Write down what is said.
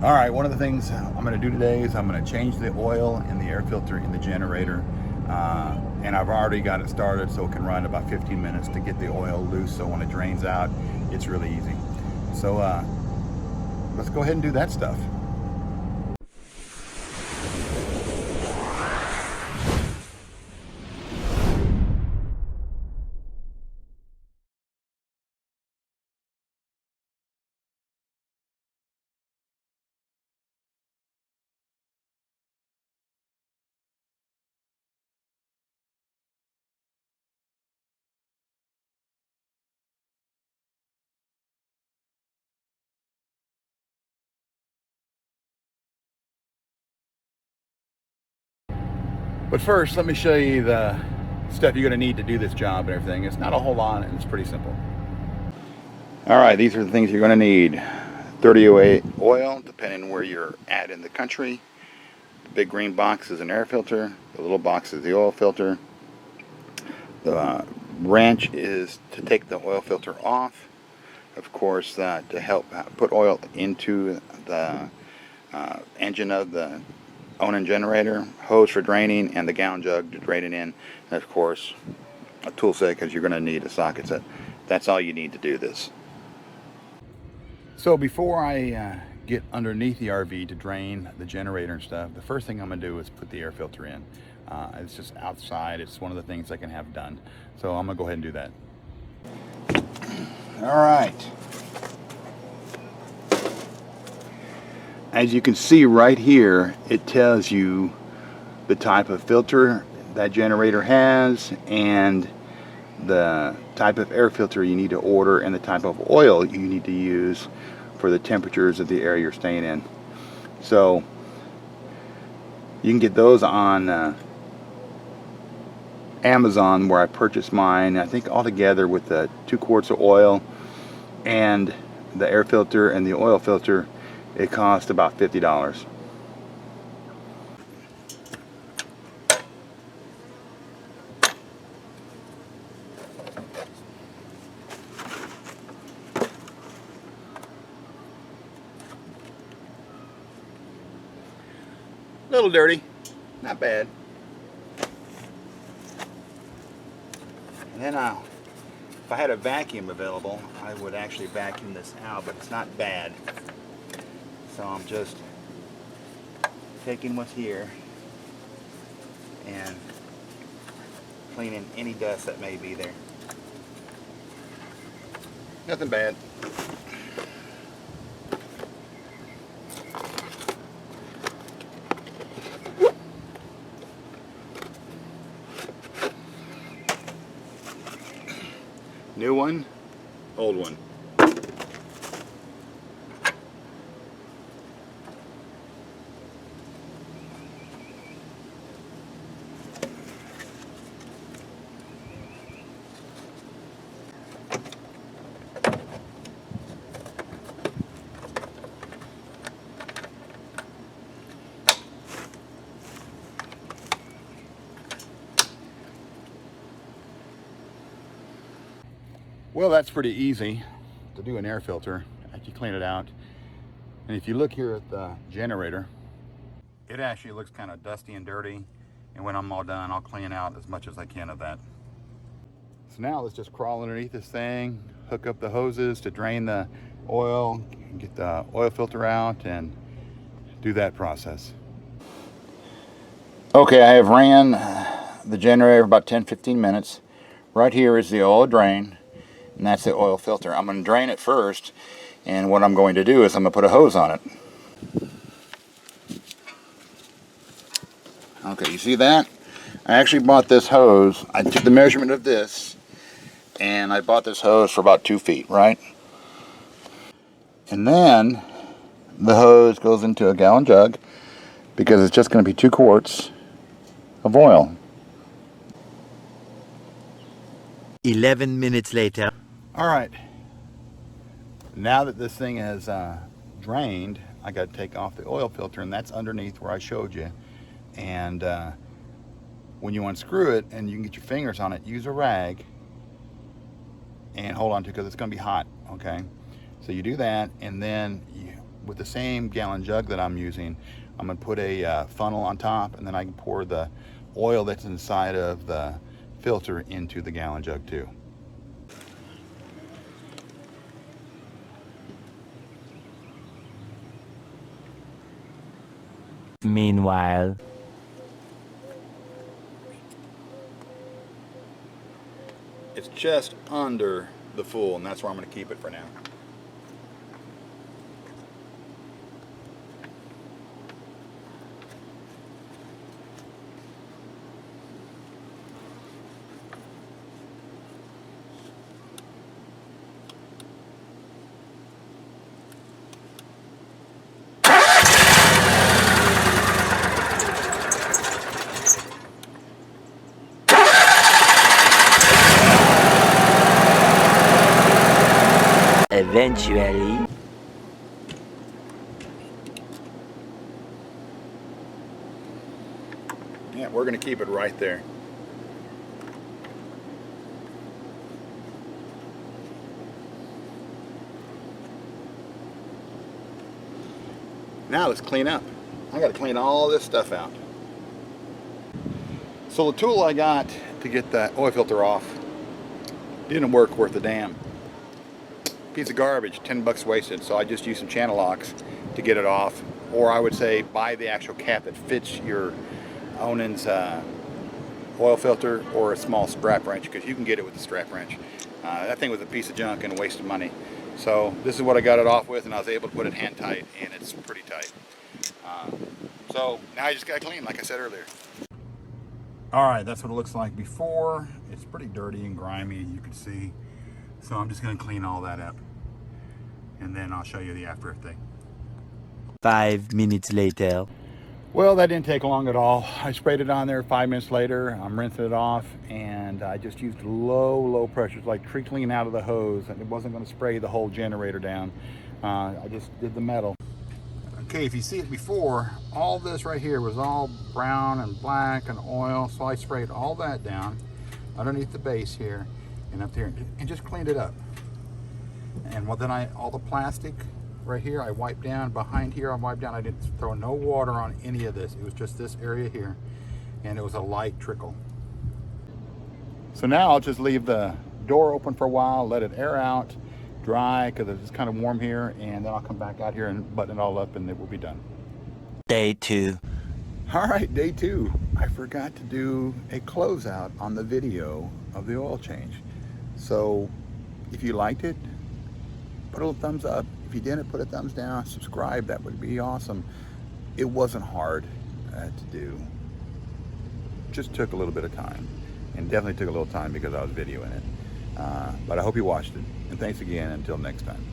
All right, one of the things I'm going to do today is I'm going to change the oil in the air filter in the generator. And I've already got it started so it can run about 15 minutes to get the oil loose, so when it drains out, it's really easy. So let's go ahead and do that stuff. But first, let me show you the stuff you're going to need to do this job and everything. It's not a whole lot, and it's pretty simple. All right, these are the things you're going to need. 3008 oil, depending where you're at in the country. The big green box is an air filter. The little box is the oil filter. The wrench is to take the oil filter off. Of course, to help put oil into the engine of the Onan generator, hose for draining, and the gallon jug to drain it in, and of course a tool set because you're going to need a socket set. That's all you need to do this. So before I get underneath the RV to drain the generator and stuff, the first thing I'm going to do is put the air filter in. It's just outside. It's one of the things I can have done. So I'm going to go ahead and do that. All right. As you can see right here, it tells you the type of filter that generator has and the type of air filter you need to order and the type of oil you need to use for the temperatures of the area you're staying in. So you can get those on Amazon, where I purchased mine. I think altogether with the 2 quarts of oil and the air filter and the oil filter, it cost about $50. A little dirty, not bad. And then if I had a vacuum available, I would actually vacuum this out, but it's not bad. So I'm just taking what's here and cleaning any dust that may be there. Nothing bad. New one, old one. Well, that's pretty easy to do an air filter after you clean it out. And if you look here at the generator, it actually looks kind of dusty and dirty. And when I'm all done, I'll clean out as much as I can of that. So now let's just crawl underneath this thing, hook up the hoses to drain the oil, get the oil filter out, and do that process. Okay, I have ran the generator for about 10-15 minutes. Right here is the oil drain, and that's the oil filter. I'm going to drain it first, and what I'm going to do is I'm going to put a hose on it. Okay, you see that? I actually bought this hose. I took the measurement of this, and I bought this hose for about 2 feet, right? And then the hose goes into a gallon jug because it's just going to be 2 quarts of oil. 11 minutes later. All right, now that this thing has drained, I got to take off the oil filter, and that's underneath where I showed you. And when you unscrew it and you can get your fingers on it, use a rag and hold on to it because it's going to be hot. Okay, so you do that, and then you with the same gallon jug that I'm using, I'm going to put a funnel on top, and then I can pour the oil that's inside of the filter into the gallon jug too. Meanwhile, it's just under the full, and that's where I'm going to keep it for now. eventually, Yeah, we're going to keep it right there. Now let's clean up. I got to clean all this stuff out. So the tool I got to get that oil filter off didn't work worth a damn. Piece of garbage, 10 bucks wasted. So I just used some channel locks to get it off, or I would say buy the actual cap that fits your Onan's oil filter, or a small strap wrench, because you can get it with a strap wrench. That thing was a piece of junk and a waste of money. So this is what I got it off with, and I was able to put it hand tight, and it's pretty tight. So now I just got to clean, like I said earlier. All right, that's what it looks like before. It's pretty dirty and grimy, you can see. So I'm just going to clean all that up, and then I'll show you the after thing. 5 minutes later. Well, that didn't take long at all. I sprayed it on there. 5 minutes later, I'm rinsing it off, and I just used low pressure. It's like trickling out of the hose, and it wasn't going to spray the whole generator down. I just did the metal. Okay, if you see it before, all this right here was all brown and black and oil, so I sprayed all that down underneath the base here and up here, and just cleaned it up. And well, then all the plastic right here I wiped down. Behind here I wiped down. I didn't throw no water on any of this. It was just this area here, and it was a light trickle. So now I'll just leave the door open for a while, let it air out, dry, because it's kind of warm here, and then I'll come back out here and button it all up, and it will be done. Day 2. All right, day 2. I forgot to do a closeout on the video of the oil change. So if you liked it, put a thumbs up. If you didn't, put a thumbs down. Subscribe, that would be awesome. It wasn't hard to do. Just took a little bit of time, and definitely took a little time because I was videoing it. But I hope you watched it, and thanks again. Until next time.